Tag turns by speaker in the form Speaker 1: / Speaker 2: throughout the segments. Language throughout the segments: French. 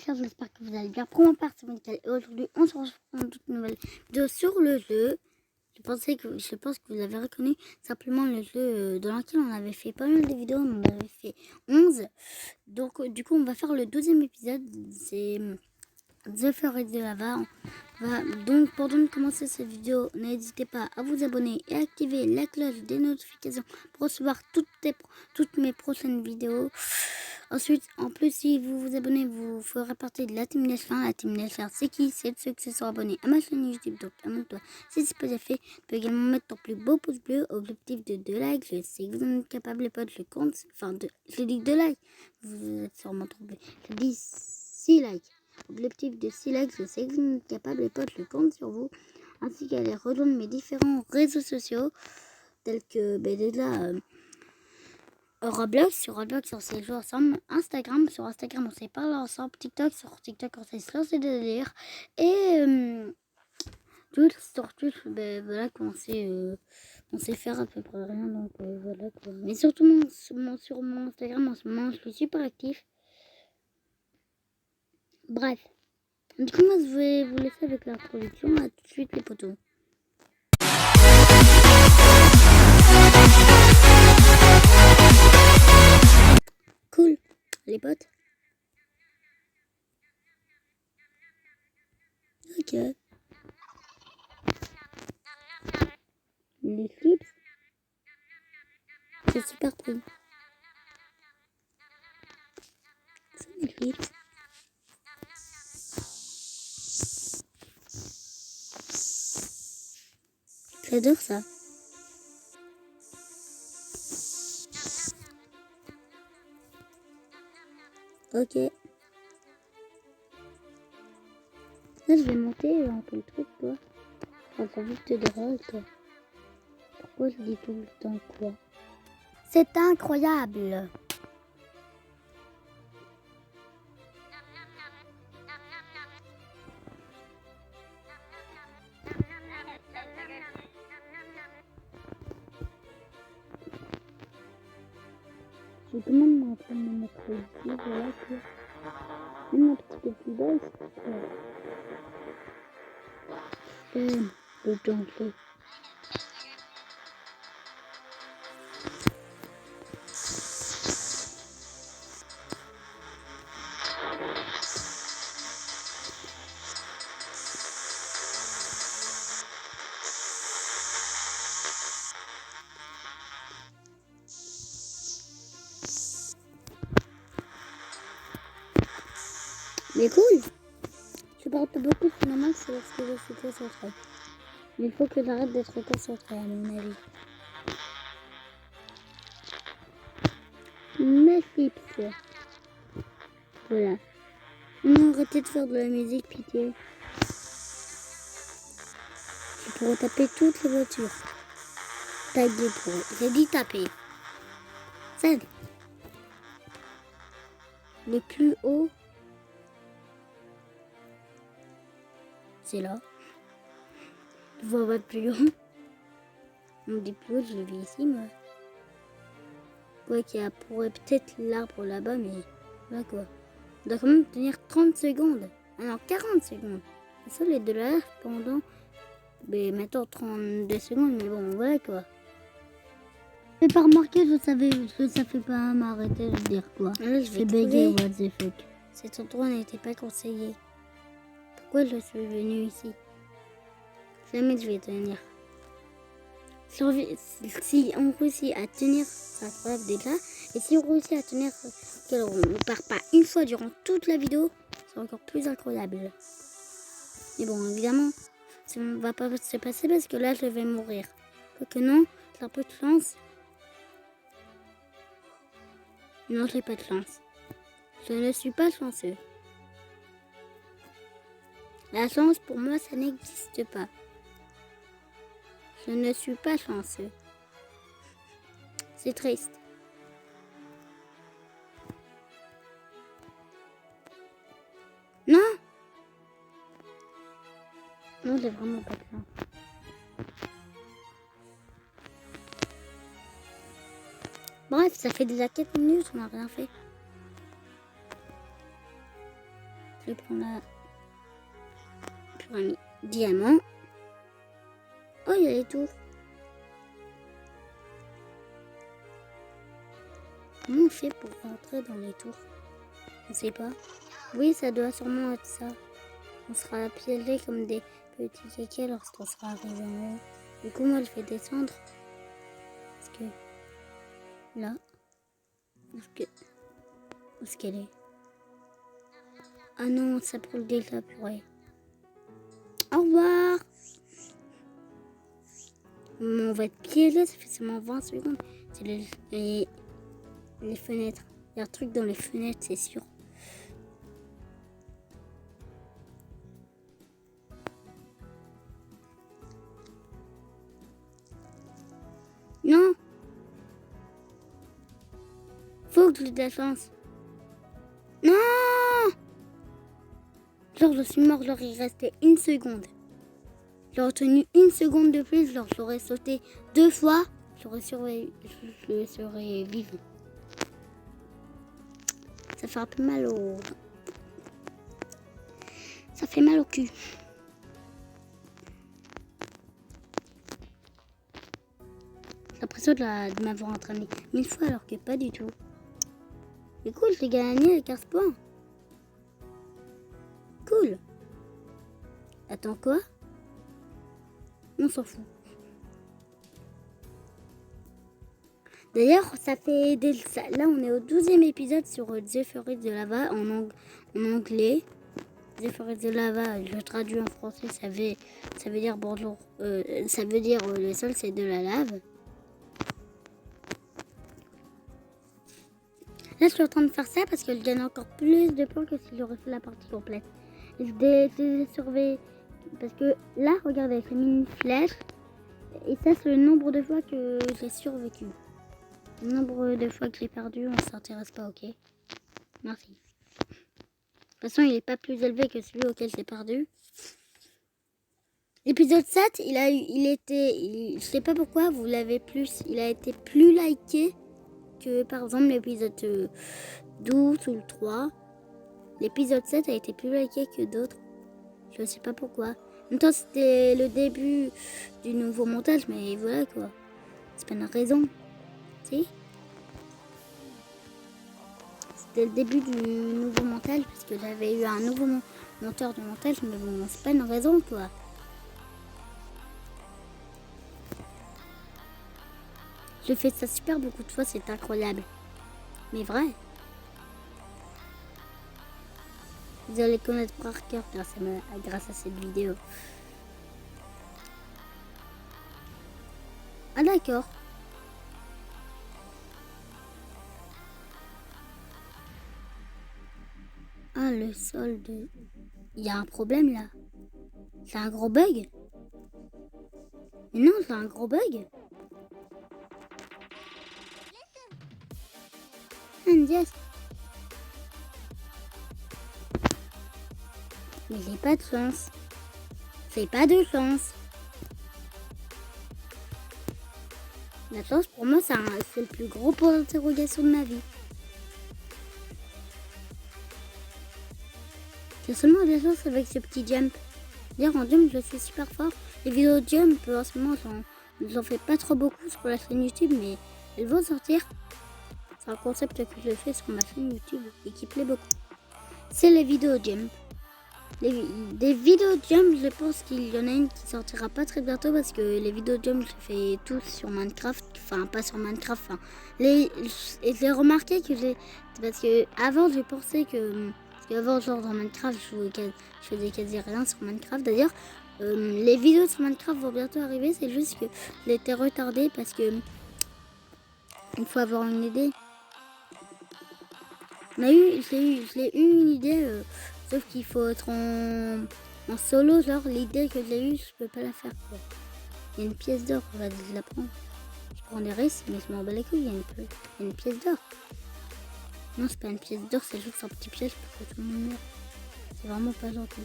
Speaker 1: chers, j'espère que vous allez bien. Première partie médicale. Et aujourd'hui, on se retrouve pour une toute nouvelle vidéo sur le jeu. Je pense que vous l'avez reconnu. Simplement le jeu dans lequel on avait fait pas mal de vidéos. On en avait fait 11. Donc du coup, on va faire le 12e épisode. C'est The Forest de Lava. Donc pendant de commencer cette vidéo, n'hésitez pas à vous abonner et activer la cloche des notifications pour recevoir toutes mes prochaines vidéos. Ensuite, en plus, si vous vous abonnez, vous ferez partie de la Team Nestlin. La Team Nestlin, c'est qui? C'est ceux qui se sont abonnés à ma chaîne YouTube. Donc, abonne-toi si c'est pas déjà fait. Tu peux également mettre ton plus beau pouce bleu, objectif de 2 likes. Je sais que vous en êtes capable, les potes, je compte. Enfin, je dis 2 likes. Vous êtes sûrement trompés. Je dis 6 likes. Objectif de 6 likes, je sais que vous en êtes capable, les potes, je compte sur vous. Ainsi qu'à les rejoindre mes différents réseaux sociaux, tels que déjà Roblox. Sur Roblox, on s'est joué ensemble. Sur Instagram, on s'est parlé ensemble. Sur TikTok, on s'est se lancer des délires. Et Twitch, sur Twitch, voilà qu'on sait faire à peu près rien. Donc voilà quoi. Mais surtout sur mon Instagram, en ce moment, je suis super actif. Bref. Du coup, moi, je vais vous laisser avec l'introduction. À tout de suite, les potos. Cool, les potes. Ok. Les flips. C'est super cool. C'est les flips. J'adore ça. Ok. Là, je vais monter un peu le truc, quoi. Enfin, vite te drôle, toi. Pourquoi je dis tout le temps quoi? C'est incroyable. Je vais quand même en train de me mettre ici, voilà que... Même un petit peu plus bas, le danger. Mais cool. Je parle beaucoup finalement, c'est parce que je suis concentrée. Mais il faut que j'arrête d'être concentrée à mon avis. Mes flips. Voilà. Non, arrêtez de faire de la musique, pitié. Je pourrais taper toutes les voitures. Taguer pour. J'ai dit taper. 5. Le plus haut. C'est là. Je vois pas plus haut. On dit plus haut, je le vis ici, moi. Ouais, qu'il pourrait peut-être l'arbre là-bas, mais là quoi. On doit quand même tenir 30 secondes. Ah non, 40 secondes. Et ça, les de là pendant. Mais maintenant 32 secondes, mais bon, voilà quoi. J'ai pas remarqué, je savais que ça fait pas m'arrêter de dire quoi. Là, je vais bégayer, what the fuck. Cet endroit n'était pas conseillé. Pourquoi je suis venue ici? Jamais je vais tenir. Si on réussit à tenir, ça preuve déjà. Et si on réussit à tenir, qu'on ne part pas une fois durant toute la vidéo, c'est encore plus incroyable. Mais bon, évidemment, ça ne va pas se passer parce que là, je vais mourir. Quoique non, j'ai un peu de chance. Non, j'ai pas de chance. Je ne suis pas chanceux. La chance, pour moi, ça n'existe pas. Je ne suis pas chanceux. C'est triste. Non! Non, j'ai vraiment pas de chance. Bref, ça fait déjà 4 minutes, on n'a rien fait. Je prends la pyramide diamant. Oh, il y a les tours. Comment on fait pour rentrer dans les tours? Je ne sais pas. Oui, ça doit sûrement être ça. On sera piégé comme des petits kékés lorsqu'on sera arrivé en haut. Du coup, moi, je vais descendre. Parce que là, où est-ce qu'elle est? Ah non, ça brûle déjà, purée. Au revoir. On va être piégé, ça fait seulement 20 secondes. C'est les fenêtres. Il y a un truc dans les fenêtres, c'est sûr. Non. Faut que je défense. Non. Genre, je suis mort, genre, il restait 1 seconde. J'aurais tenu 1 seconde de plus, genre, j'aurais sauté 2 fois. Je serais vivant. Ça fait un peu mal au... Ça fait mal au cul. J'ai l'impression de m'avoir entraîné 1000 fois alors que pas du tout. C'est cool, j'ai gagné avec 15 points. Cool. Attends, quoi? On s'en fout. D'ailleurs, ça fait... Là, on est au 12e épisode sur The Fury de Lava en anglais. The Fury de Lava, je traduis en français, ça veut dire bonjour. Ça veut dire le sol, c'est de la lave. Là, je suis en train de faire ça parce que je gagne encore plus de points que si j'aurais fait la partie complète. Je surveille parce que là, regardez, j'ai mis une flèche. Et ça, c'est le nombre de fois que j'ai survécu. Le nombre de fois que j'ai perdu, on s'intéresse pas, ok? Merci. De toute façon, il n'est pas plus élevé que celui auquel j'ai perdu. L'épisode 7, je sais pas pourquoi, vous l'avez plus, il a été plus liké que par exemple l'épisode 12 ou le 3. L'épisode 7 a été plus liké que d'autres. Je sais pas pourquoi. En même temps, c'était le début du nouveau montage, mais voilà quoi. C'est pas une raison. Si? C'était le début du nouveau montage parce que j'avais eu un nouveau monteur de montage, mais bon, c'est pas une raison quoi. Je fais ça super beaucoup de fois, c'est incroyable. Mais vrai. Vous allez connaître par cœur grâce à cette vidéo. Ah d'accord. Ah, le sol de... Il y a un problème là. C'est un gros bug. Mais non, c'est un gros bug. Yes. Mais j'ai pas de chance. C'est pas de chance. La chance pour moi, c'est le plus gros point d'interrogation de ma vie. J'ai seulement des chances avec ce petit jump. D'ailleurs, en jump, je suis super fort. Les vidéos de jump, en ce moment, j'en fais pas trop beaucoup sur la chaîne YouTube, mais elles vont sortir. C'est un concept que je fais sur ma chaîne YouTube et qui plaît beaucoup. C'est les vidéos jump. Des vidéos jump, je pense qu'il y en a une qui sortira pas très bientôt parce que les vidéos jump, je fais tous sur Minecraft. Enfin, pas sur Minecraft. Enfin, et j'ai remarqué que parce que avant, j'ai pensé que... Parce qu'avant, genre dans Minecraft, je faisais quasi rien sur Minecraft. D'ailleurs, les vidéos sur Minecraft vont bientôt arriver. C'est juste que j'ai été retardée parce que... Il faut avoir une idée. J'ai eu une idée, sauf qu'il faut être en solo, genre l'idée que j'ai eue, je peux pas la faire quoi. Il y a une pièce d'or, je la prends. Je prends des risques, mais je m'en bats les couilles, il y a une pièce d'or. Non, c'est pas une pièce d'or, c'est juste un petit piège pour que tout le monde meure. C'est vraiment pas gentil.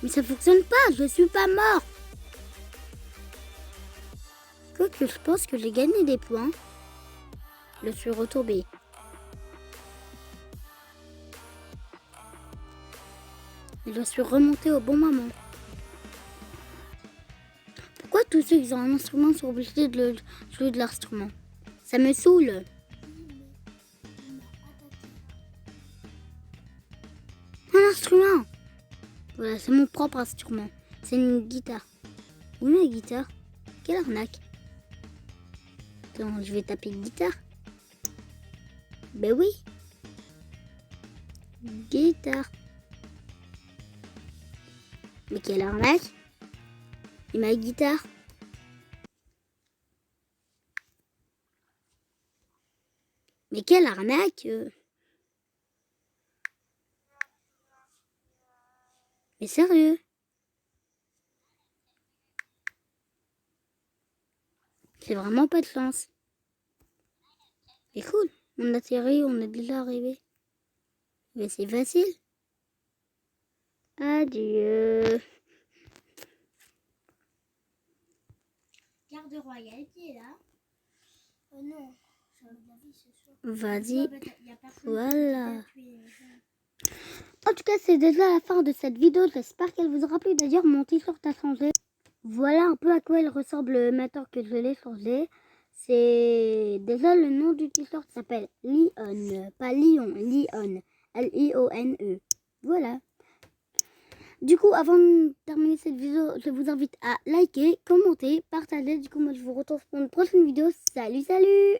Speaker 1: Mais ça fonctionne pas, je suis pas mort. Quoique je pense que j'ai gagné des points. Je suis retombée. je suis remontée au bon moment. Pourquoi tous ceux qui ont un instrument sont obligés de jouer de l'instrument? Ça me saoule. Un instrument. Voilà, c'est mon propre instrument. C'est une guitare. Où est la guitare? Quelle arnaque. Attends, je vais taper guitare. Ben oui. Guitare. Mais quelle arnaque. Et ma guitare. Mais quelle arnaque. Mais sérieux. C'est vraiment pas de chance. C'est cool. On atterrit, on est déjà arrivé. Mais c'est facile. Adieu.
Speaker 2: Garde royale qui est là. Non,
Speaker 1: Vas-y. Voilà. En tout cas, c'est déjà la fin de cette vidéo. J'espère qu'elle vous aura plu. D'ailleurs, mon t-shirt a changé. Voilà un peu à quoi il ressemble maintenant que je l'ai changé. C'est déjà le nom du t-shirt s'appelle Lion. Pas Lion, Lion. L-I-O-N-E. Voilà. Du coup, avant de terminer cette vidéo, je vous invite à liker, commenter, partager. Du coup, moi, je vous retrouve pour une prochaine vidéo. Salut, salut!